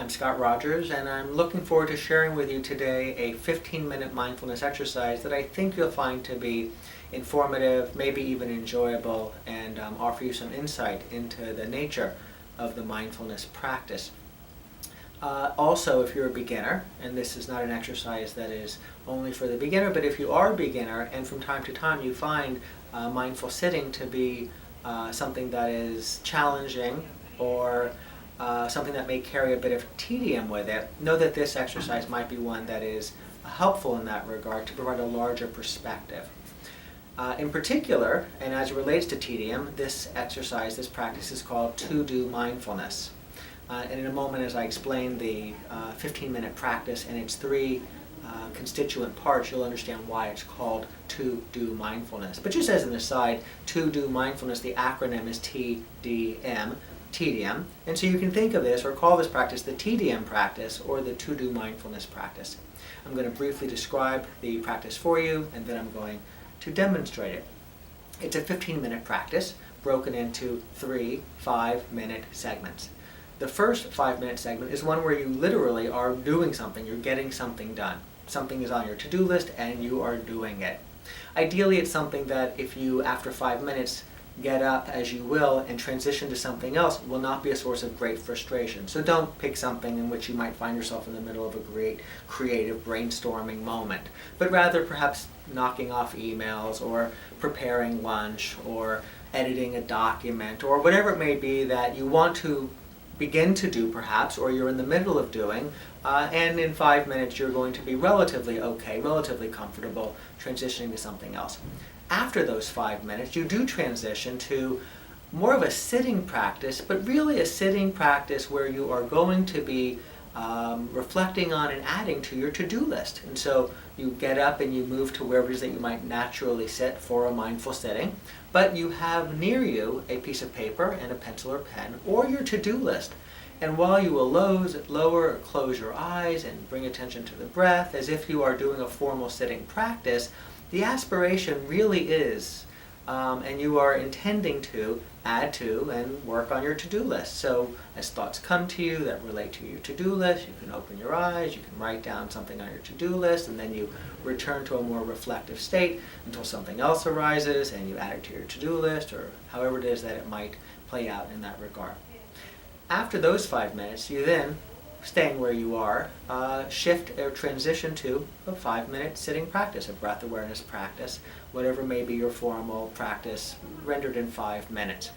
I'm Scott Rogers, and I'm looking forward to sharing with you today a 15-minute mindfulness exercise that I think you'll find to be informative, maybe even enjoyable, and offer you some insight into the nature of the mindfulness practice. Also, if you're a beginner, and this is not an exercise that is only for the beginner, but if you are a beginner and from time to time you find mindful sitting to be something that is challenging or something that may carry a bit of tedium with it, know that this exercise might be one that is helpful in that regard to provide a larger perspective. In particular, and as it relates to tedium, this exercise, this practice is called Do Mindfulness. And in a moment, as I explain the 15-minute practice and its three constituent parts, you'll understand why it's called Do Mindfulness. But just as an aside, Do Mindfulness, the acronym is TDM, tedium. And so you can think of this or call this practice the TDM practice or the Do Mindfulness practice. I'm going to briefly describe the practice for you, and then I'm going to demonstrate it. It's a 15-minute practice broken into 3 5-minute segments. The first 5-minute segment is one where you literally are doing something, you're getting something done. Something is on your to-do list and you are doing it. Ideally, it's something that if you, after 5 minutes, get up as you will and transition to something else, will not be a source of great frustration. So don't pick something in which you might find yourself in the middle of a great creative brainstorming moment, but rather perhaps knocking off emails or preparing lunch or editing a document or whatever it may be that you want to begin to do perhaps, or you're in the middle of doing, and in 5 minutes you're going to be relatively okay, relatively comfortable transitioning to something else. After those 5 minutes, you do transition to more of a sitting practice, but really a sitting practice where you are going to be reflecting on and adding to your to-do list. And so you get up and you move to wherever it is that you might naturally sit for a mindful sitting, but you have near you a piece of paper and a pencil or pen or your to-do list. And while you will lower or close your eyes and bring attention to the breath as if you are doing a formal sitting practice, the aspiration really is, and you are intending to add to and work on your to-do list. So as thoughts come to you that relate to your to-do list, you can open your eyes, you can write down something on your to-do list, and then you return to a more reflective state until something else arises and you add it to your to-do list, or however it is that it might play out in that regard. After those 5 minutes, you then, staying where you are, shift or transition to a 5-minute sitting practice, a breath awareness practice, whatever may be your formal practice, rendered in 5 minutes.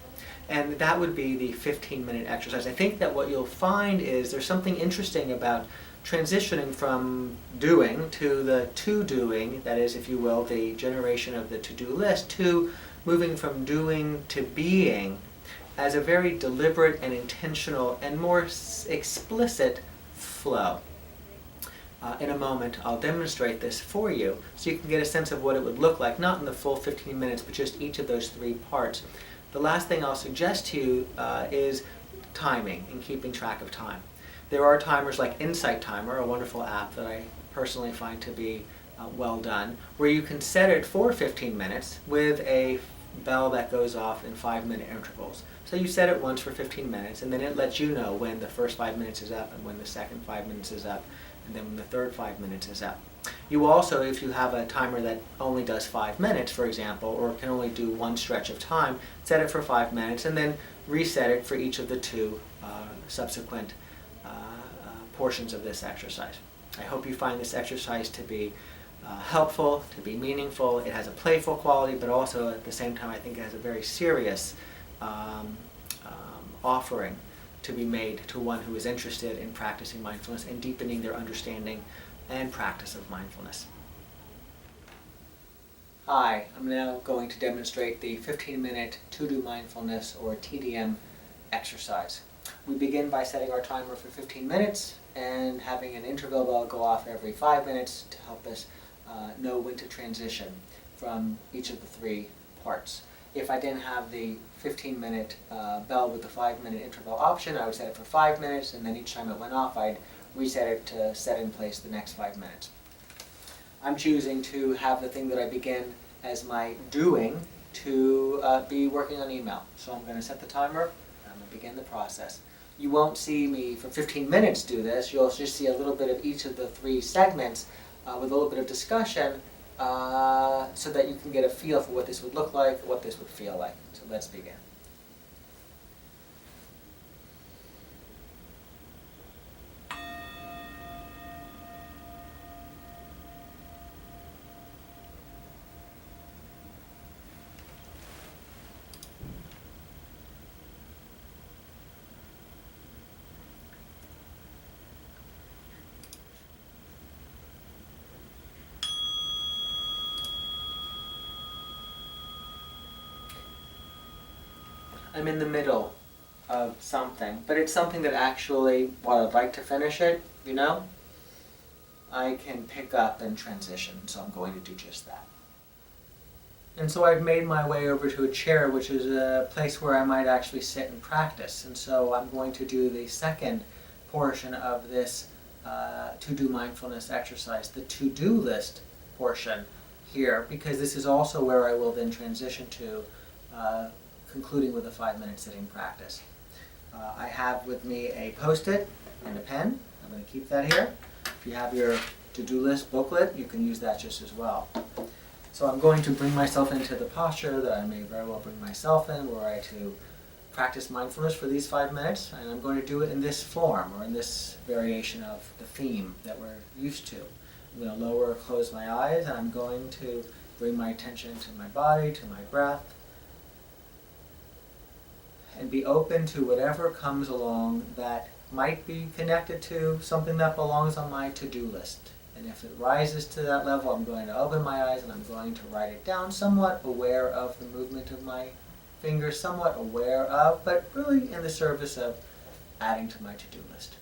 And that would be the 15-minute exercise. I think that what you'll find is there's something interesting about transitioning from doing to the to-doing, that is, if you will, the generation of the to-do list, to moving from doing to being, as a very deliberate and intentional and more explicit flow. In a moment, I'll demonstrate this for you so you can get a sense of what it would look like, not in the full 15 minutes, but just each of those 3 parts. The last thing I'll suggest to you is timing and keeping track of time. There are timers like Insight Timer, a wonderful app that I personally find to be well done, where you can set it for 15 minutes with a bell that goes off in 5-minute intervals. So you set it once for 15 minutes, and then it lets you know when the first 5 minutes is up and when the second 5 minutes is up, and then when the third 5 minutes is up. You also, if you have a timer that only does 5 minutes, for example, or can only do one stretch of time, set it for 5 minutes and then reset it for each of the 2 subsequent portions of this exercise. I hope you find this exercise to be helpful, to be meaningful. It has a playful quality, but also at the same time I think it has a very serious offering to be made to one who is interested in practicing mindfulness and deepening their understanding and practice of mindfulness. Hi, I'm now going to demonstrate the 15-minute Do Mindfulness or TDM exercise. We begin by setting our timer for 15 minutes and having an interval bell go off every 5 minutes to help us know when to transition from each of the 3 parts. If I didn't have the 15-minute bell with the 5-minute interval option, I would set it for 5 minutes, and then each time it went off, I'd reset it to set in place the next 5 minutes. I'm choosing to have the thing that I begin as my doing to be working on email. So I'm going to set the timer, and I'm going to begin the process. you won't see me for 15 minutes do this. You'll just see a little bit of each of the 3 segments with a little bit of discussion so that you can get a feel for what this would look like, what this would feel like. So let's begin. I'm in the middle of something, but it's something that actually, while I'd like to finish it, I can pick up and transition, so I'm going to do just that. And so I've made my way over to a chair, which is a place where I might actually sit and practice. And so I'm going to do the second portion of this to-do mindfulness exercise, the to-do list portion here, because this is also where I will then transition to concluding with a 5-minute sitting practice. I have with me a Post-it and a pen. I'm going to keep that here. If you have your to-do list booklet, you can use that just as well. So I'm going to bring myself into the posture that I may very well bring myself in, were I to practice mindfulness for these 5 minutes, and I'm going to do it in this form, or in this variation of the theme that we're used to. I'm going to lower or close my eyes, and I'm going to bring my attention to my body, to my breath, and be open to whatever comes along that might be connected to something that belongs on my to-do list. And if it rises to that level, I'm going to open my eyes and I'm going to write it down, somewhat aware of the movement of my fingers, somewhat aware of, but really in the service of adding to my to-do list.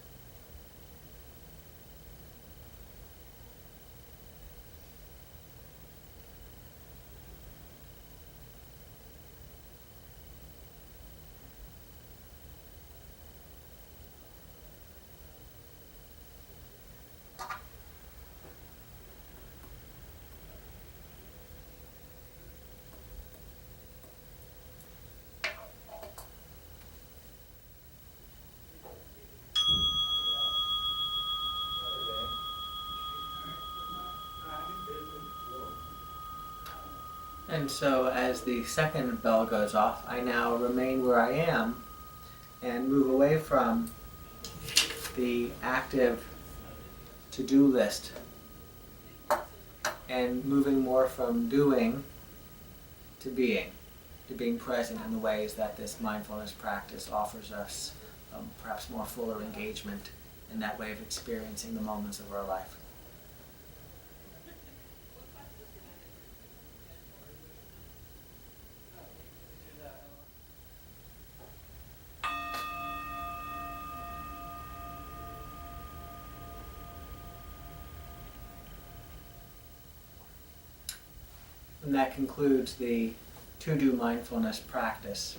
And so as the second bell goes off, I now remain where I am and move away from the active to-do list and moving more from doing to being present in the ways that this mindfulness practice offers us perhaps more fuller engagement in that way of experiencing the moments of our life. And that concludes the to-do mindfulness practice.